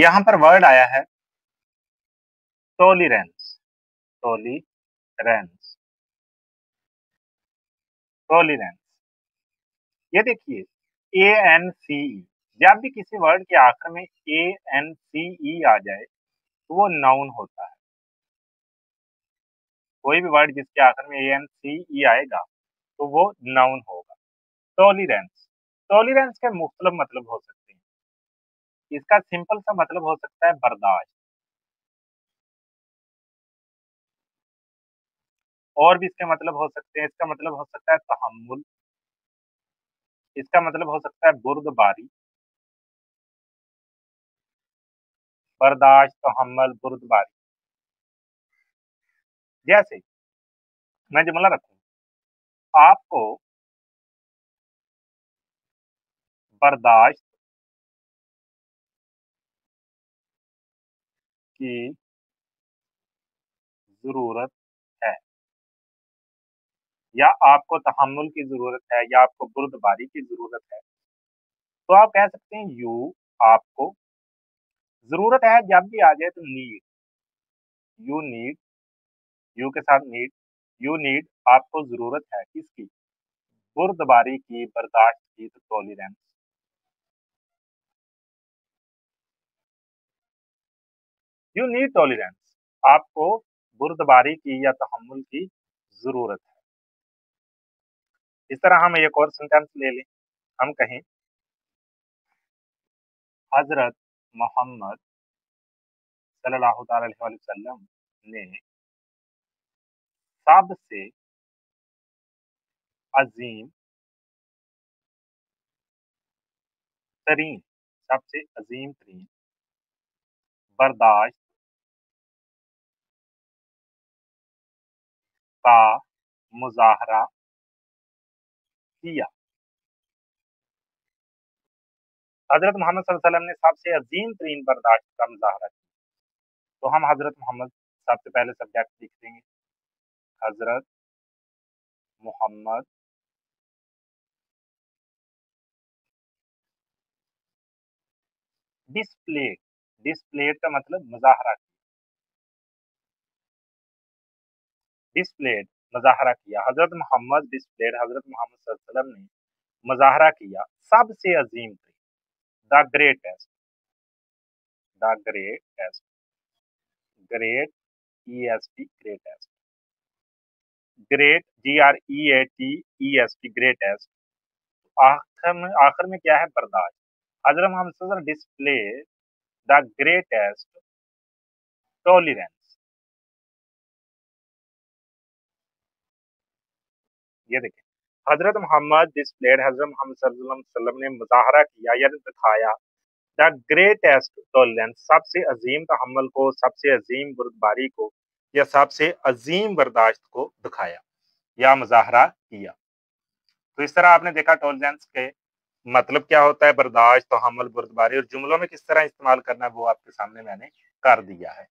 यहाँ पर वर्ड आया है टॉलरेंस, टॉलरेंस, टॉलरेंस। ये देखिए ANCE, जब भी किसी वर्ड के आखिर में ANCE आ जाए तो वो नाउन होता है। कोई भी वर्ड जिसके आखिर में ANCE आएगा तो वो नाउन होगा। टॉलरेंस, टॉलरेंस के मुख्तलिफ मतलब हो सकते हैं। इसका सिंपल सा मतलब हो सकता है बर्दाश्त, और भी इसके मतलब हो सकते हैं। इसका मतलब हो सकता है तहम्मुल, इसका मतलब हो सकता है बुर्दबारी, बर्दाश्त, तहम्मुल, बुर्दबारी। जैसे मैं जुमला रखूं, आपको बर्दाश्त की जरूरत है, या आपको तहम्मुल की जरूरत है, या आपको बुर्दबारी की जरूरत है, तो आप कह सकते हैं यू, आपको। जरूरत है जब भी आ जाए तो नीड, यू नीड, यू के साथ नीड, यू नीड, आपको जरूरत है किसकी, बुर्दबारी की, बर्दाश्त की, तो टॉलरेंस। यू नीड टॉलरेंस, आपको बुर्दबारी की या तहम्मुल की जरूरत है। इस तरह हम एक और सेंटेंस ले लें। हम कहें हजरत मोहम्मद सल्लल्लाहु अलैहि वसल्लम ने सबसे अजीम तरीन, सबसे अजीम तरीन बर्दाश्त का मुजाहरा किया। हजरत मोहम्मद सल्लल्लाहु अलैहि वसल्लम ने सबसे अजीम तरीन बर्दाश्त का मुजाहरा किया। तो हम हजरत मोहम्मद, सबसे पहले सब्जेक्ट लिख देंगे, हजरत मोहम्मद डिस्प्लेड, डिस्प्लेड का मतलब मुजाहरा, डिस्प्लेड मुजाहरा किया। हजरत मोहम्मद डिस्प्लेड, हजरत मोहम्मद सल्लल्लाहु अलैहि वसल्लम ने मुजाहरा किया सबसे अजीम तरीन, the greatest, the greatest, great EST, greatest, great GREATEST, greatest. आखिर में क्या है, बर्दाश्त। हजरत मोहम्मद सल्लल्लाहु अलैहि वसल्लम डिस्प्ले द ग्रेटेस्ट टॉलरेंस। ये देखिए, हजरत मोहम्मद डिस्प्लेड, हजरत मोहम्मद सल्लल्लाहु अलैहि वसल्लम ने मुजाहरा किया या दिखाया द ग्रेटेस्ट टॉलरेंस, सबसे अजीम तहम्मुल को, सबसे अजीम बुर्दबारी को, या सबसे अजीम बर्दाश्त को दिखाया या मुजाहरा किया। तो इस तरह आपने देखा टॉलरेंस के मतलब क्या होता है, बर्दाश्त, तहम्मुल, बुर्दबारी, और जुमलों में किस तरह इस्तेमाल करना है वो आपके सामने मैंने कर दिया है।